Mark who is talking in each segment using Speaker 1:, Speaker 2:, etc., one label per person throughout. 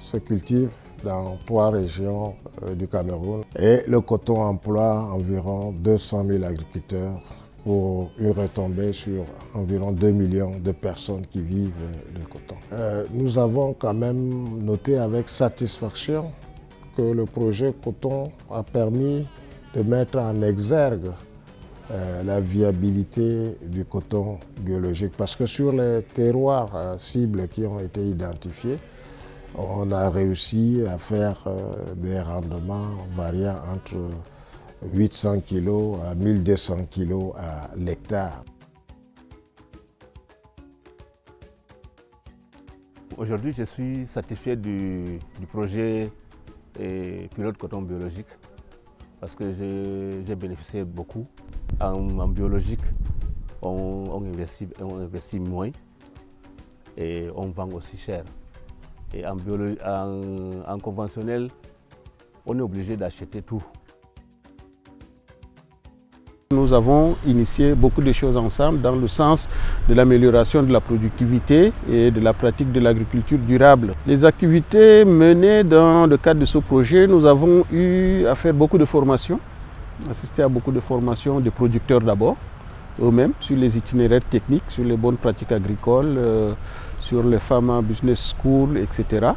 Speaker 1: se cultive dans 3 régions du Cameroun et le coton emploie environ 200 000 agriculteurs pour une retombée sur environ 2 millions de personnes qui vivent du coton. Nous avons quand même noté avec satisfaction que le projet coton a permis de mettre en exergue la viabilité du coton biologique parce que sur les terroirs cibles qui ont été identifiés, on a réussi à faire des rendements variant entre 800 kg à 1200 kg à l'hectare.
Speaker 2: Aujourd'hui, je suis satisfait du projet pilote coton biologique parce que j'ai bénéficié beaucoup. En biologique, on investit moins et on vend aussi cher. Et en conventionnel, on est obligé d'acheter tout.
Speaker 3: Nous avons initié beaucoup de choses ensemble dans le sens de l'amélioration de la productivité et de la pratique de l'agriculture durable. Les activités menées dans le cadre de ce projet, nous avons eu à faire beaucoup de formations, assister à beaucoup de formations de producteurs d'abord, eux-mêmes, sur les itinéraires techniques, sur les bonnes pratiques agricoles, sur les Pharma Business School, etc.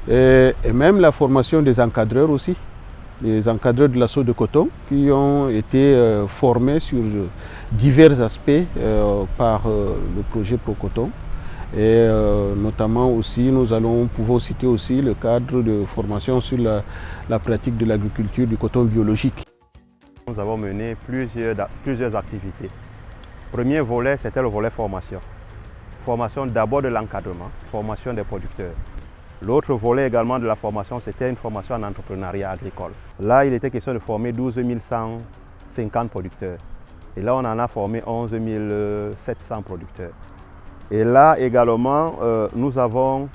Speaker 3: Et même la formation des encadreurs aussi. Les encadreurs de l'assaut de coton qui ont été formés sur divers aspects par le projet ProCoton. Et notamment aussi, pouvons citer aussi le cadre de formation sur la pratique de l'agriculture du coton biologique.
Speaker 4: Nous avons mené plusieurs activités. Le premier volet, c'était le volet formation. Formation d'abord de l'encadrement, formation des producteurs. L'autre volet également de la formation, c'était une formation en entrepreneuriat agricole. Là, il était question de former 12 150 producteurs. Et là, on en a formé 11 700 producteurs. Et là également, nous avons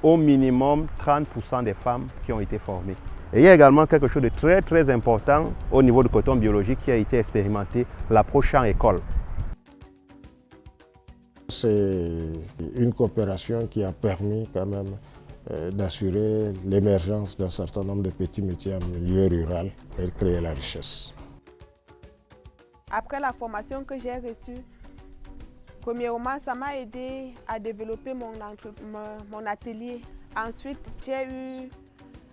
Speaker 4: au minimum 30% des femmes qui ont été formées. Et il y a également quelque chose de très important au niveau du coton biologique qui a été expérimenté, l'approche en école.
Speaker 1: C'est une coopération qui a permis quand même d'assurer l'émergence d'un certain nombre de petits métiers en milieu rural et de créer la richesse.
Speaker 5: Après la formation que j'ai reçue, premièrement, ça m'a aidé à développer mon atelier. Ensuite, j'ai eu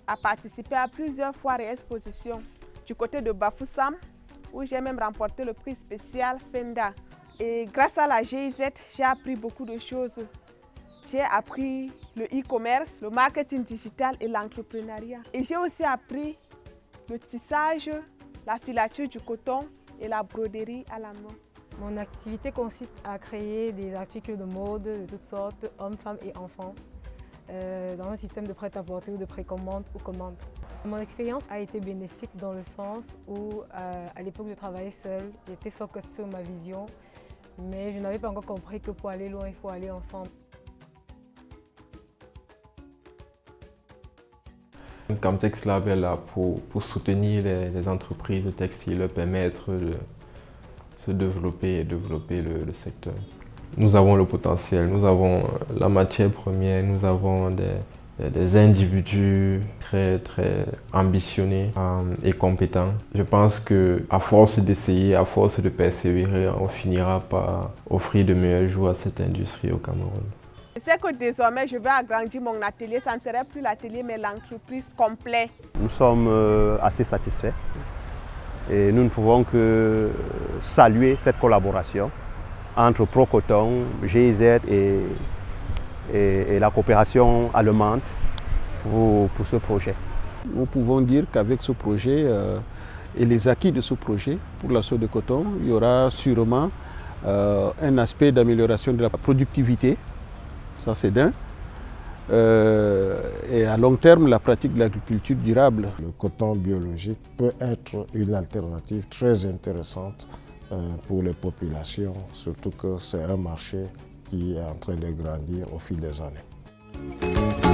Speaker 5: à participer à plusieurs foires et expositions du côté de Bafoussam, où j'ai même remporté le prix spécial FENDA. Et grâce à la GIZ, j'ai appris beaucoup de choses. J'ai appris le e-commerce, le marketing digital et l'entrepreneuriat. Et j'ai aussi appris le tissage, la filature du coton et la broderie à la main.
Speaker 6: Mon activité consiste à créer des articles de mode de toutes sortes, hommes, femmes et enfants, dans un système de prêt-à-porter ou de précommande ou commande. Mon expérience a été bénéfique dans le sens où, à l'époque, je travaillais seule, j'étais focus sur ma vision, mais je n'avais pas encore compris que pour aller loin, il faut aller ensemble.
Speaker 7: Camtex Lab est là pour soutenir les entreprises textiles, leur permettre de se développer et développer le secteur. Nous avons le potentiel, nous avons la matière première, nous avons des individus très ambitionnés et compétents. Je pense qu'à force d'essayer, à force de persévérer, on finira par offrir de meilleurs jours à cette industrie au Cameroun.
Speaker 5: Je sais que désormais, je vais agrandir mon atelier. Ça ne serait plus l'atelier, mais l'entreprise complète.
Speaker 4: Nous sommes assez satisfaits et nous ne pouvons que saluer cette collaboration entre ProCoton, GIZ et la coopération allemande pour ce projet.
Speaker 3: Nous pouvons dire qu'avec ce projet et les acquis de ce projet pour l'assaut de coton, il y aura sûrement un aspect d'amélioration de la productivité. Ça, c'est d'un. Et à long terme, la pratique de l'agriculture durable.
Speaker 1: Le coton biologique peut être une alternative très intéressante pour les populations, surtout que c'est un marché qui est en train de grandir au fil des années.